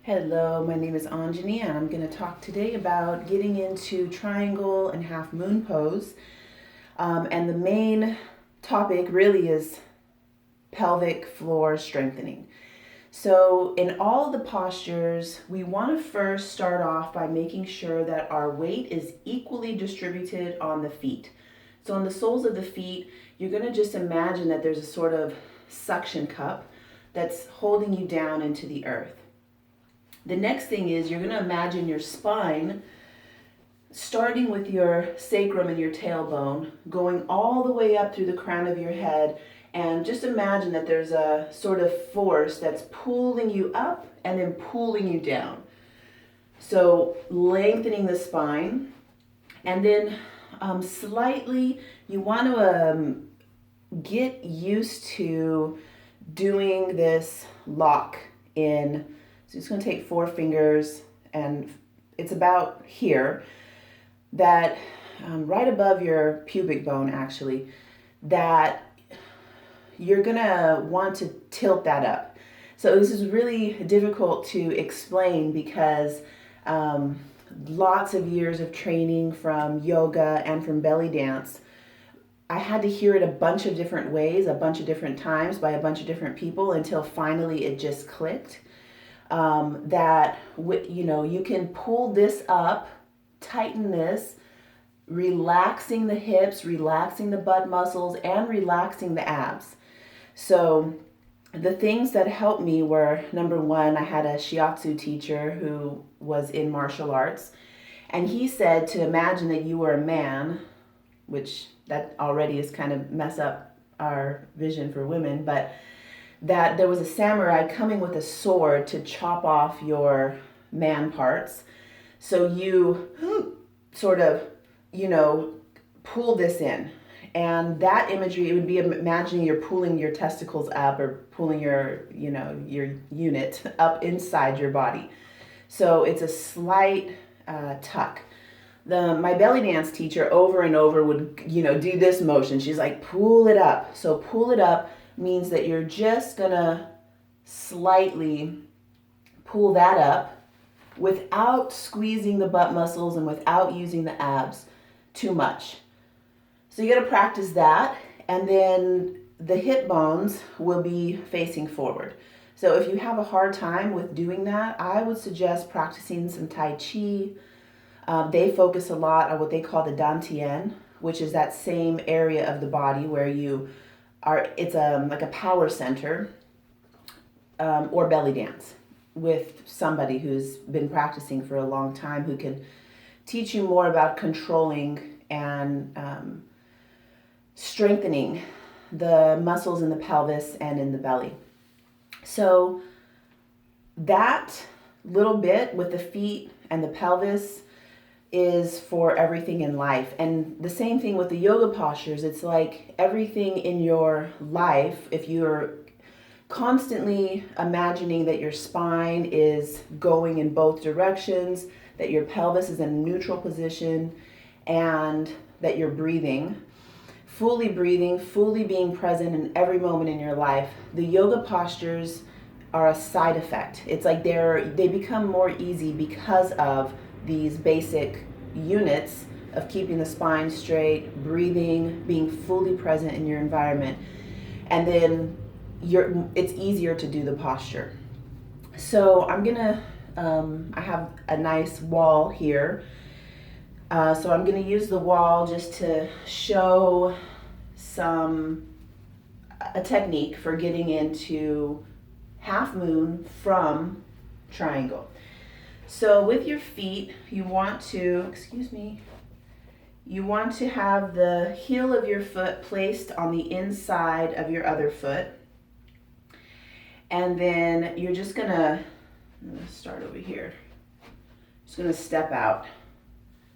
Hello, my name is Anjani, and I'm going to talk today about getting into triangle and half moon pose. And the main topic really is pelvic floor strengthening. So, in all the postures, we want to first start off by making sure that our weight is equally distributed on the feet. So, on the soles of the feet, you're going to just imagine that there's a sort of suction cup that's holding you down into the earth. The next thing is you're going to imagine your spine starting with your sacrum and your tailbone, going all the way up through the crown of your head, and just imagine that there's a sort of force that's pulling you up and then pulling you down. So lengthening the spine, and then slightly you want to get used to doing this lock in. So it's going to take 4 fingers, and it's about here, that right above your pubic bone actually, that you're going to want to tilt that up. So this is really difficult to explain because lots of years of training from yoga and from belly dance, I had to hear it a bunch of different ways, a bunch of different times by a bunch of different people until finally it just clicked. That you can pull this up, tighten this, relaxing the hips, relaxing the butt muscles, and relaxing the abs. So the things that helped me were, number one, I had a shiatsu teacher who was in martial arts, and he said to imagine that you were a man, which that already is kind of mess up our vision for women, but that there was a samurai coming with a sword to chop off your man parts. So you sort of, pull this in. And that imagery, it would be imagining you're pulling your testicles up or pulling your unit up inside your body. So it's a slight tuck. My belly dance teacher over and over would, do this motion. She's like, pull it up. So pull it up means that you're just gonna slightly pull that up without squeezing the butt muscles and without using the abs too much. So you gotta practice that, and then the hip bones will be facing forward. So if you have a hard time with doing that, I would suggest practicing some Tai Chi. They focus a lot on what they call the Dantian, which is that same area of the body where it's like a power center, or belly dance with somebody who's been practicing for a long time, who can teach you more about controlling and strengthening the muscles in the pelvis and in the belly. So that little bit with the feet and the pelvis is for everything in life. And the same thing with the yoga postures. It's like everything in your life, if you're constantly imagining that your spine is going in both directions, that your pelvis is in a neutral position, and that you're fully breathing, fully being present in every moment in your life, the yoga postures are a side effect. It's like they become more easy because of these basic units of keeping the spine straight, breathing, being fully present in your environment, and then it's easier to do the posture. So I have a nice wall here, so I'm gonna use the wall just to show a technique for getting into half moon from triangle. So with your feet, you want to have the heel of your foot placed on the inside of your other foot. And then you're just I'm gonna start over here. Just gonna step out.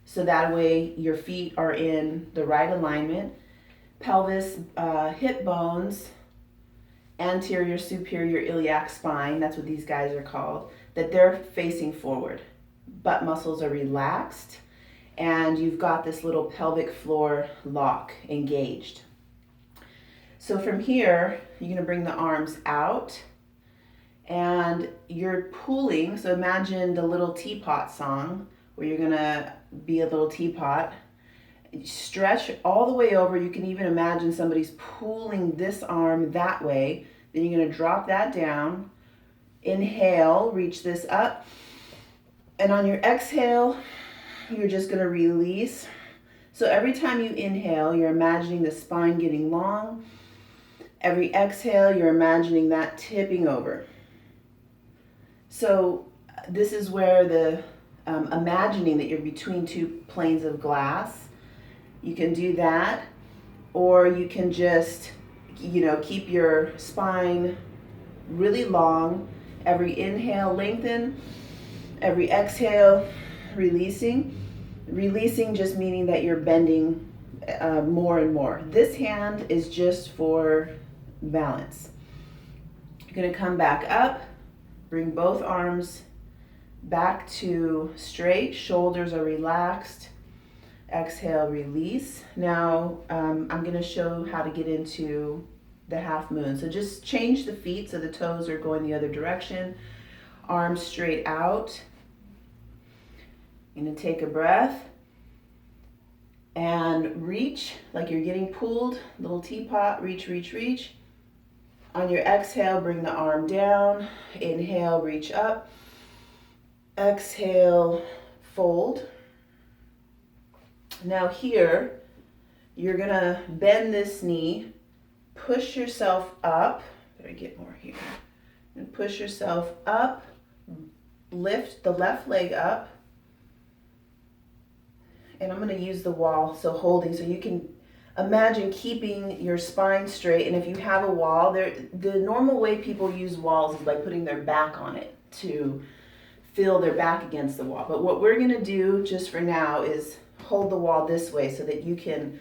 So that way your feet are in the right alignment. Pelvis, hip bones, anterior, superior iliac spine, that's what these guys are called, that they're facing forward. Butt muscles are relaxed, and you've got this little pelvic floor lock engaged. So from here, you're gonna bring the arms out and you're pulling. So imagine the little teapot song where you're gonna be a little teapot. Stretch all the way over. You can even imagine somebody's pulling this arm that way. Then you're gonna drop that down. Inhale, reach this up. And on your exhale, you're just gonna release. So every time you inhale, you're imagining the spine getting long. Every exhale, you're imagining that tipping over. So this is where the imagining that you're between two planes of glass. You can do that, or you can just, keep your spine really long. Every inhale, lengthen. Every exhale, releasing. Releasing just meaning that you're bending more and more. This hand is just for balance. You're going to come back up, bring both arms back to straight, shoulders are relaxed. Exhale, release. Now I'm going to show how to get into the half moon. So just change the feet so the toes are going the other direction. Arms straight out. You're going to take a breath and reach like you're getting pulled. Little teapot, reach, reach, reach. On your exhale, bring the arm down. Inhale, reach up. Exhale, fold. Now here, you're gonna bend this knee, push yourself up. Better get more here. And push yourself up, lift the left leg up. And I'm gonna use the wall, so holding, so you can imagine keeping your spine straight. And if you have a wall, the normal way people use walls is by putting their back on it to feel their back against the wall. But what we're gonna do just for now is hold the wall this way so that you can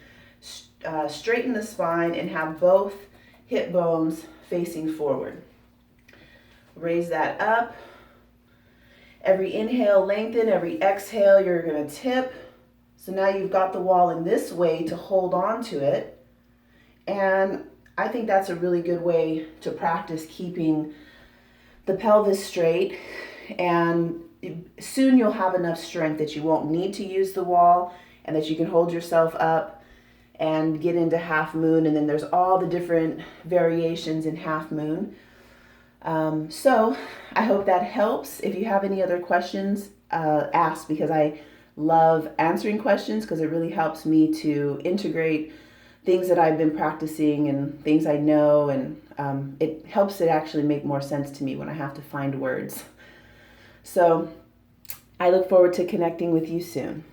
straighten the spine and have both hip bones facing forward. Raise that up. Every inhale, lengthen. Every exhale, you're gonna tip. So now you've got the wall in this way to hold on to it. And I think that's a really good way to practice keeping the pelvis straight. And soon you'll have enough strength that you won't need to use the wall and that you can hold yourself up and get into half moon. And then there's all the different variations in half moon. So I hope that helps. If you have any other questions, ask, because I love answering questions because it really helps me to integrate things that I've been practicing and things I know, and it helps it actually make more sense to me when I have to find words. So I look forward to connecting with you soon.